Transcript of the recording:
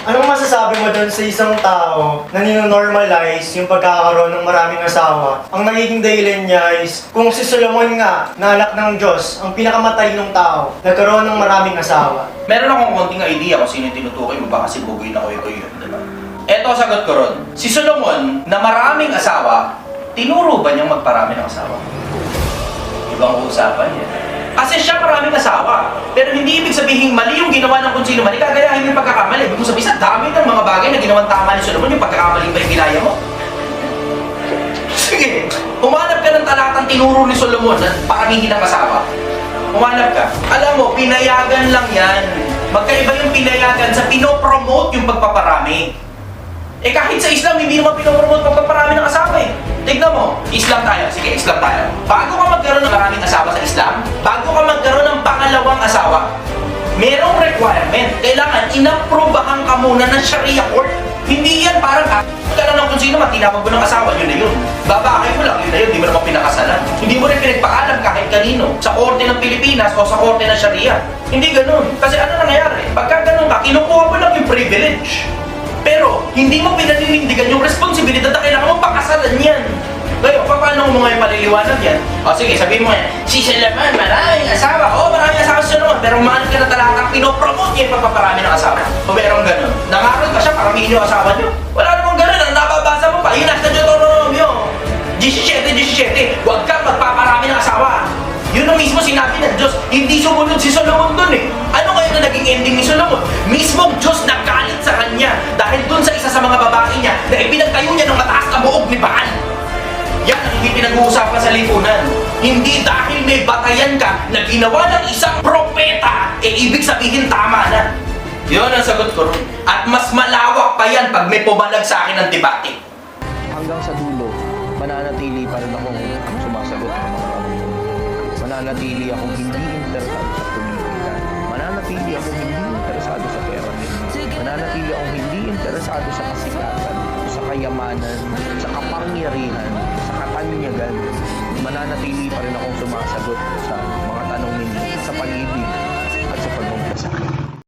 Anong masasabi mo doon sa isang tao na nino-normalize yung pagkakaroon ng maraming asawa? Ang nagiging dahilan niya is kung si Solomon nga, na anak ng Diyos, ang pinakamatalino tao, nagkaroon ng maraming asawa. Meron akong konting idea kung sino yung tinutukoy mo, baka si Bugoy na ko yun, diba? Eto, sagot ko ron. Si Solomon, na maraming asawa, tinuro ba niyang magparami ng asawa? Ibang usapan yan. Kasi siya maraming asawa. Pero hindi ibig sabihin mali yung ginawa ng kung sino man. Ikagayahin yung pagkakamali. Ibig mo sabihin, sa dami ng mga bagay na ginawang tama ni Solomon, yung pagkakamali ba yung ginaya mo? Sige, humanap ka ng talatang tinuro ni Solomon na paramihin ng asawa. Humanap ka. Alam mo, pinayagan lang yan. Magkaiba yung pinayagan sa pinopromote yung pagpaparami. Eh kahit sa Islam, hindi naman pinopromote pagpaparami ng asawa eh. Tignan mo, Islam tayo. Sige, Islam tayo. Bago ka magkaroon ng maraming asawa sa Islam, bago ka magkaroon ng pangalawang asawa, merong requirement. Kailangan inaprobahan ka muna ng Sharia court. Hindi yan parang ka lang ng kung sino man, tinawag mo ng asawa, yun na yun. Babakay mo lang, yun na yun, hindi mo naman pinakasalan. Hindi mo rin pinagpaalam kahit kanino, sa korte ng Pilipinas o sa korte ng Sharia. Hindi ganun. Kasi ano nangyayari? Pagka ganun ka, kinukuha mo lang yung privilege. Pero, hindi mo pinaninindigan yung responsibilidad na kailangan mo pakasalan yan. Ngayon, paano mo ngayon paliliwanag yan? O sige, sabihin mo yan, si Solomon, maraming asawa. Oo, maraming asawa si Solomon. Pero umahanap ka na talatang pinopromote niya yung pagpaparami ng asawa. O merong ganun. Nangaral ka siya, paramihin yung asawa niyo. Wala namang ganun. Ang nababasa mo pa, yun nasa Deuteronomio. 17, huwag kang magpaparami ng asawa. Yun ang mismo sinabi ng Diyos. Hindi sumunod si Solomon dun eh. Ano ngayon na naging ending ni Solomon? Mismong Diyos nagalit sa kanya dahil dun sa isa sa mga babae niya na ipinagtayo niya ng mataas na buog ni Baal. Yan ang hindi pinag-uusapan sa lipunan. Hindi dahil may batayan ka na ginawa ng isang propeta, eh ibig sabihin tama na. Yun ang sagot ko ron. At mas malawak pa yan pag may pumalag sa akin ng debate. Hanggang sa dulo, mananatili pa rin akong sumasagot ng mga tanong. Mananatili akong hindi interesado sa politika. Mananatili akong hindi interesado sa pera. Mananatili akong hindi interesado sa kasikatan, sa kayamanan, sa kapangyarihan, sa katanyagan. Mananatili pa rin akong sumasagot sa